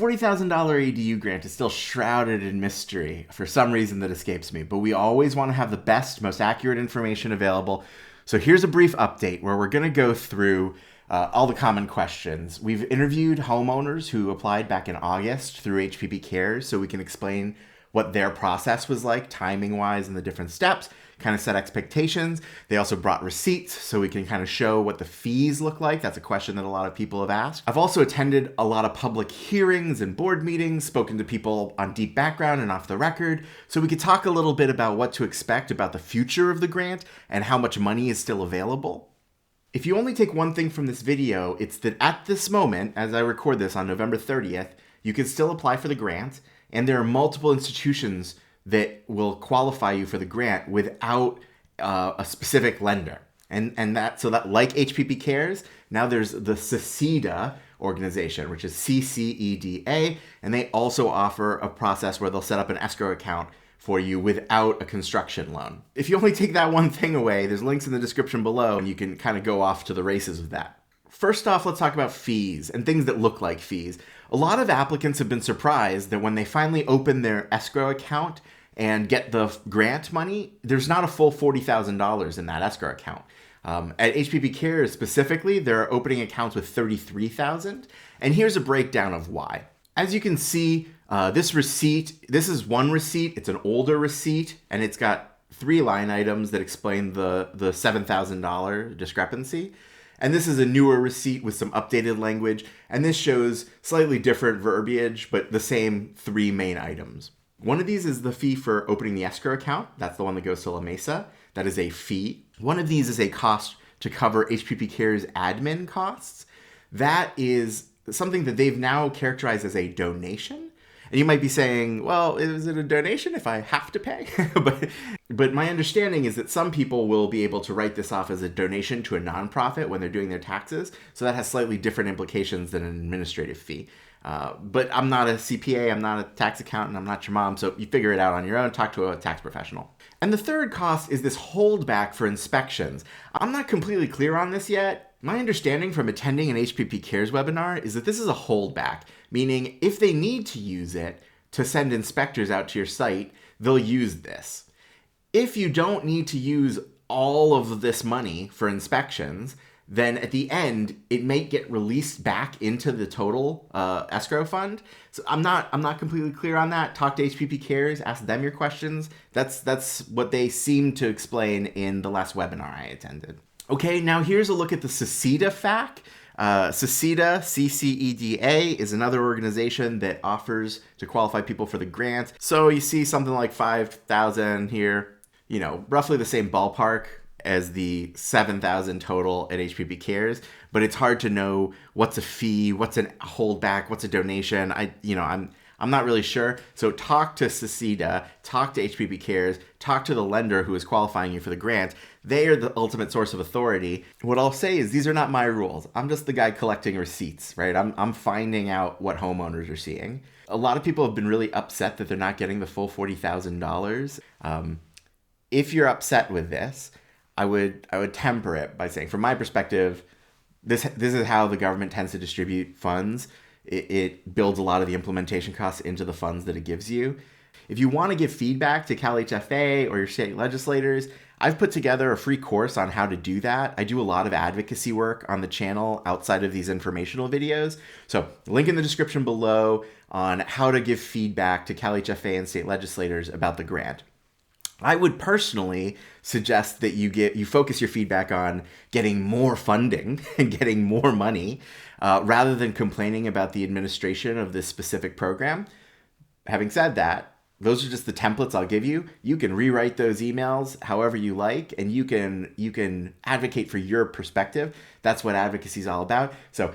$40,000 ADU grant is still shrouded in mystery for some reason that escapes me, but we always want to have the best, most accurate information available. So here's a brief update where we're going to go through all the common questions. We've interviewed homeowners who applied back in August through HPP Cares so we can explain what their process was like timing-wise and the different steps, kind of set expectations. They also brought receipts so we can kind of show what the fees look like. That's a question that a lot of people have asked. I've also attended a lot of public hearings and board meetings, spoken to people on deep background and off the record, so we could talk a little bit about what to expect about the future of the grant and how much money is still available. If you only take one thing from this video, it's that at this moment, as I record this on November 30th, you can still apply for the grant, and there are multiple institutions that will qualify you for the grant without a specific lender. And that like HPP Cares, now there's the CEDA organization, which is CCEDA, and they also offer a process where they'll set up an escrow account for you without a construction loan. If you only take that one thing away, there's links in the description below and you can kind of go off to the races with that. First off, let's talk about fees and things that look like fees. A lot of applicants have been surprised that when they finally open their escrow account and get the grant money, there's not a full $40,000 in that escrow account. At HPP Cares specifically, they're opening accounts with $33,000, and here's a breakdown of why. As you can see, this is one receipt. It's an older receipt, and it's got 3 line items that explain the $7,000 discrepancy. And this is a newer receipt with some updated language, and this shows slightly different verbiage, but the same 3 main items. One of these is the fee for opening the escrow account. That's the one that goes to La Mesa. That is a fee. One of these is a cost to cover HPP Cares admin costs. That is something that they've now characterized as a donation. And you might be saying, well, is it a donation if I have to pay? but my understanding is that some people will be able to write this off as a donation to a nonprofit when they're doing their taxes. So that has slightly different implications than an administrative fee. But I'm not a CPA, I'm not a tax accountant, I'm not your mom, so you figure it out on your own, talk to a tax professional. And the third cost is this holdback for inspections. I'm not completely clear on this yet. My understanding from attending an HPP Cares webinar is that this is a holdback, meaning if they need to use it to send inspectors out to your site, they'll use this. If you don't need to use all of this money for inspections, then at the end, it may get released back into the total escrow fund. So I'm not completely clear on that. Talk to HPP Cares, ask them your questions. That's what they seem to explain in the last webinar I attended. Okay, now here's a look at the CEDA FAQ. CEDA, CCEDA, is another organization that offers to qualify people for the grant. So you see something like 5,000 here, roughly the same ballpark as the 7,000 total at HPP Cares, but it's hard to know what's a fee, what's a holdback, what's a donation. I'm not really sure. So talk to CEDA, talk to HPP Cares, talk to the lender who is qualifying you for the grant. They are the ultimate source of authority. What I'll say is these are not my rules. I'm just the guy collecting receipts, right? I'm finding out what homeowners are seeing. A lot of people have been really upset that they're not getting the full $40,000. If you're upset with this, I would temper it by saying, from my perspective, this is how the government tends to distribute funds. It builds a lot of the implementation costs into the funds that it gives you. If you want to give feedback to CalHFA or your state legislators, I've put together a free course on how to do that. I do a lot of advocacy work on the channel outside of these informational videos. So link in the description below on how to give feedback to CalHFA and state legislators about the grant. I would personally suggest that you focus your feedback on getting more funding and getting more money rather than complaining about the administration of this specific program. Having said that, those are just the templates I'll give you. You can rewrite those emails however you like, and you can advocate for your perspective. That's what advocacy is all about. So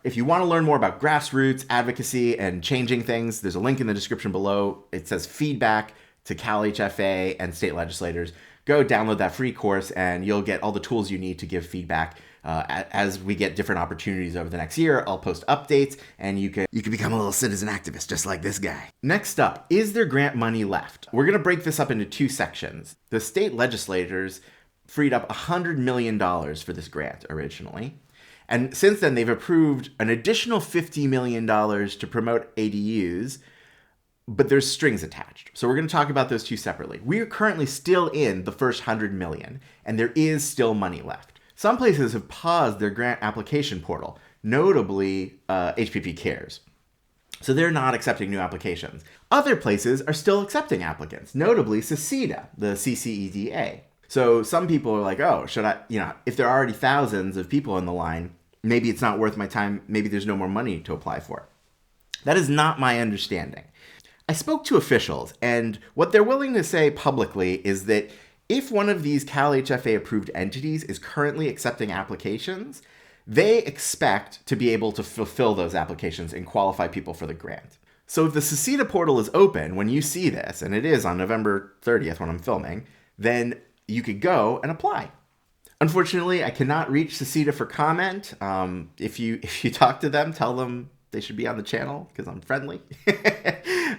if you want to learn more about grassroots advocacy and changing things, there's a link in the description below. It says feedback to CalHFA and state legislators. Go download that free course and you'll get all the tools you need to give feedback. As we get different opportunities over the next year, I'll post updates and you can become a little citizen activist just like this guy. Next up, is there grant money left? We're going to break this up into 2 sections. The state legislators freed up $100 million for this grant originally. And since then, they've approved an additional $50 million to promote ADUs, but there's strings attached. So we're going to talk about those two separately. We are currently still in the first 100 million, and there is still money left. Some places have paused their grant application portal, notably HPP Cares. So they're not accepting new applications. Other places are still accepting applicants, notably CECEDA, the CCEDA. So some people are like, oh, should I, if there are already thousands of people in the line, maybe it's not worth my time. Maybe there's no more money to apply for. That is not my understanding. I spoke to officials, and what they're willing to say publicly is that if one of these CalHFA approved entities is currently accepting applications, they expect to be able to fulfill those applications and qualify people for the grant. So if the CECEDA portal is open when you see this, and it is on November 30th when I'm filming, then you could go and apply. Unfortunately, I cannot reach CECEDA for comment. If you talk to them, tell them they should be on the channel because I'm friendly.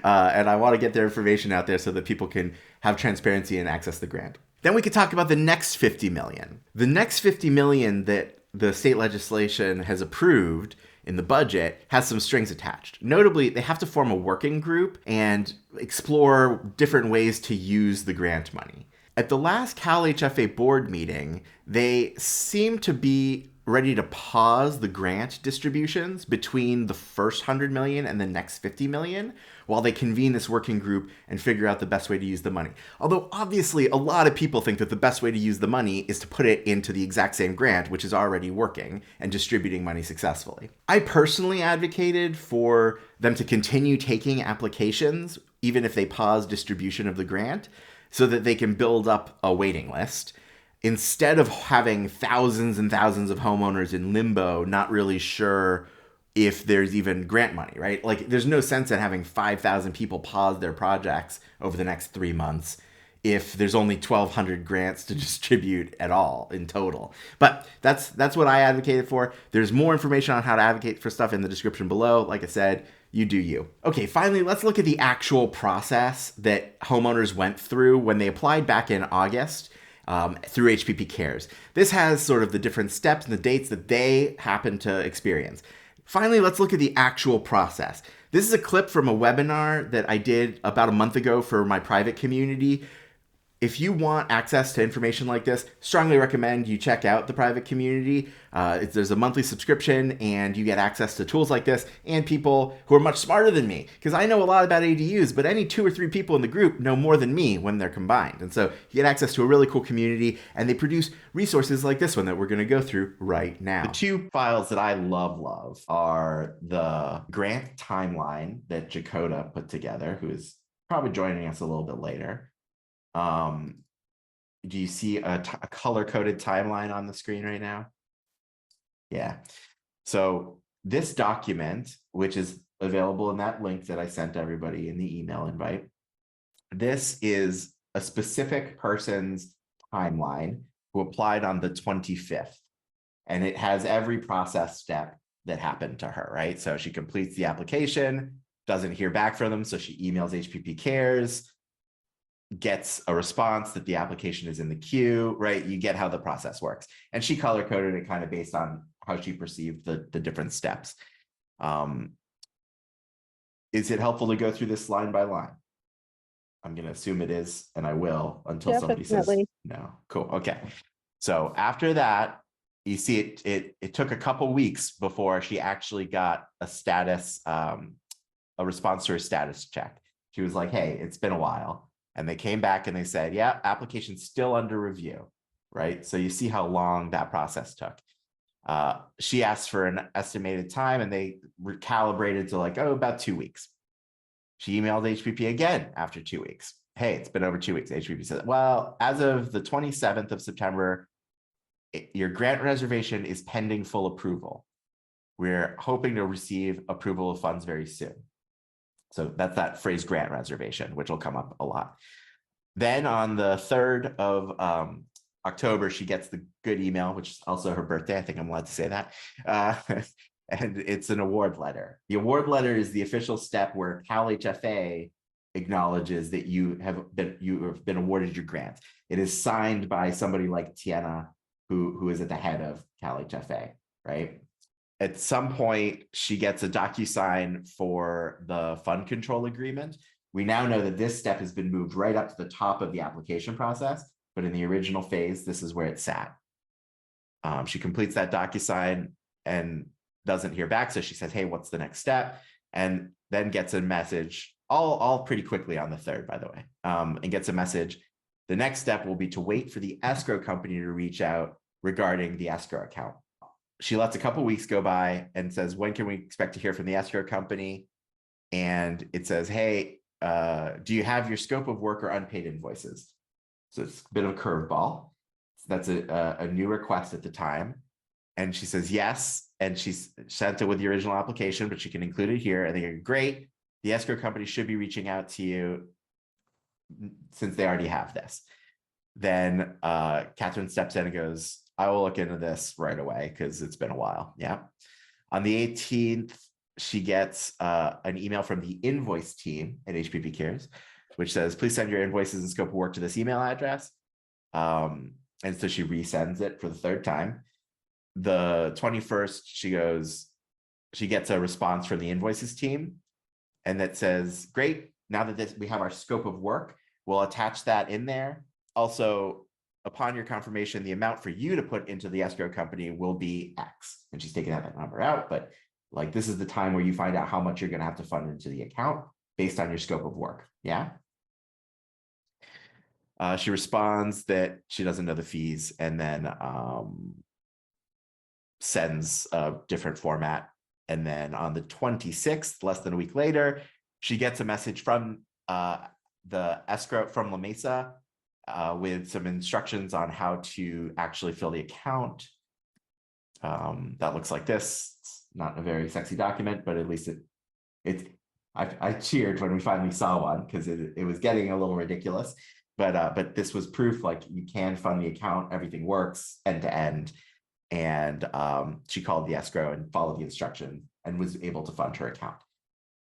And I want to get their information out there so that people can have transparency and access the grant. Then we could talk about the next 50 million. The next 50 million that the state legislation has approved in the budget has some strings attached. Notably, they have to form a working group and explore different ways to use the grant money. At the last CalHFA board meeting, they seemed to be ready to pause the grant distributions between the first 100 million and the next 50 million while they convene this working group and figure out the best way to use the money. Although obviously a lot of people think that the best way to use the money is to put it into the exact same grant, which is already working and distributing money successfully. I personally advocated for them to continue taking applications, even if they pause distribution of the grant, so that they can build up a waiting list, instead of having thousands and thousands of homeowners in limbo, not really sure if there's even grant money, right? Like, there's no sense in having 5,000 people pause their projects over the next 3 months if there's only 1,200 grants to distribute at all in total. But that's what I advocated for. There's more information on how to advocate for stuff in the description below. Like I said, you do you. Okay, finally, let's look at the actual process that homeowners went through when they applied back in August through HPP Cares. This has sort of the different steps and the dates that they happen to experience. Finally, let's look at the actual process. This is a clip from a webinar that I did about a month ago for my private community. If you want access to information like this, strongly recommend you check out the private community. There's a monthly subscription and you get access to tools like this and people who are much smarter than me. Because I know a lot about ADUs, but any 2 or 3 people in the group know more than me when they're combined. And so you get access to a really cool community, and they produce resources like this one that we're going to go through right now. The 2 files that I love are the grant timeline that Jacoda put together, who is probably joining us a little bit later. Do you see a color-coded timeline on the screen right now? Yeah. So this document, which is available in that link that I sent everybody in the email invite, this is a specific person's timeline who applied on the 25th. And it has every process step that happened to her, right? So she completes the application, doesn't hear back from them, so she emails HPP Cares, gets a response that the application is in the queue, right? You get how the process works. And she color-coded it kind of based on how she perceived the different steps. Is it helpful to go through this line by line? I'm going to assume it is, and I will until somebody says no. Cool. Okay. So after that, you see it took a couple weeks before she actually got a status, a response to her status check. She was like, hey, it's been a while. And they came back and they said, yeah, application's still under review, right? So you see how long that process took. She asked for an estimated time and they recalibrated to like, oh, about 2 weeks. She emailed HPP again after 2 weeks. Hey, it's been over 2 weeks. HPP said, well, as of the 27th of September, your grant reservation is pending full approval. We're hoping to receive approval of funds very soon. So that's that phrase grant reservation, which will come up a lot. Then on the 3rd of October, she gets the good email, which is also her birthday. I think I'm allowed to say that. And it's an award letter. The award letter is the official step where CalHFA acknowledges that you have been awarded your grant. It is signed by somebody like Tiana, who is at the head of CalHFA, right? At some point, she gets a DocuSign for the fund control agreement. We now know that this step has been moved right up to the top of the application process, but in the original phase, this is where it sat. She completes that DocuSign and doesn't hear back. So she says, hey, what's the next step? And then gets a message, all pretty quickly on the 3rd, by the way, and gets a message. The next step will be to wait for the escrow company to reach out regarding the escrow account. She lets a couple weeks go by and says, when can we expect to hear from the escrow company? And it says, hey, do you have your scope of work or unpaid invoices? So it's a bit of a curveball. That's a new request at the time. And she says, yes. And she's sent it with the original application, but she can include it here. And they go, great. The escrow company should be reaching out to you since they already have this. Then Catherine steps in and goes, I will look into this right away because it's been a while. Yeah. On the 18th, she gets an email from the invoice team at HPP Cares, which says, please send your invoices and scope of work to this email address. And so she resends it for the 3rd time. The 21st, she gets a response from the invoices team. And that says, great, now that we have our scope of work, we'll attach that in there. Also, upon your confirmation, the amount for you to put into the escrow company will be X. And she's taking that number out, but like this is the time where you find out how much you're going to have to fund into the account based on your scope of work. Yeah. She responds that she doesn't know the fees and then sends a different format. And then on the 26th, less than a week later, she gets a message from the escrow from La Mesa with some instructions on how to actually fill the account. That looks like this. It's not a very sexy document, but at least I cheered when we finally saw one because it was getting a little ridiculous. But this was proof like you can fund the account, everything works end to end. And she called the escrow and followed the instruction and was able to fund her account.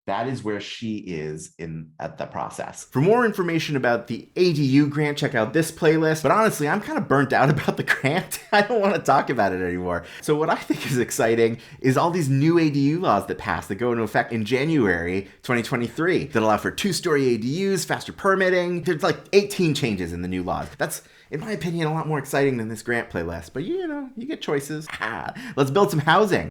That is where she is at the process. For more information about the ADU grant, check out this playlist. But honestly, I'm kind of burnt out about the grant. I don't want to talk about it anymore. So what I think is exciting is all these new ADU laws that passed that go into effect in January 2023 that allow for 2-story ADUs, faster permitting. There's like 18 changes in the new laws. That's, in my opinion, a lot more exciting than this grant playlist. But you know, you get choices. Let's build some housing.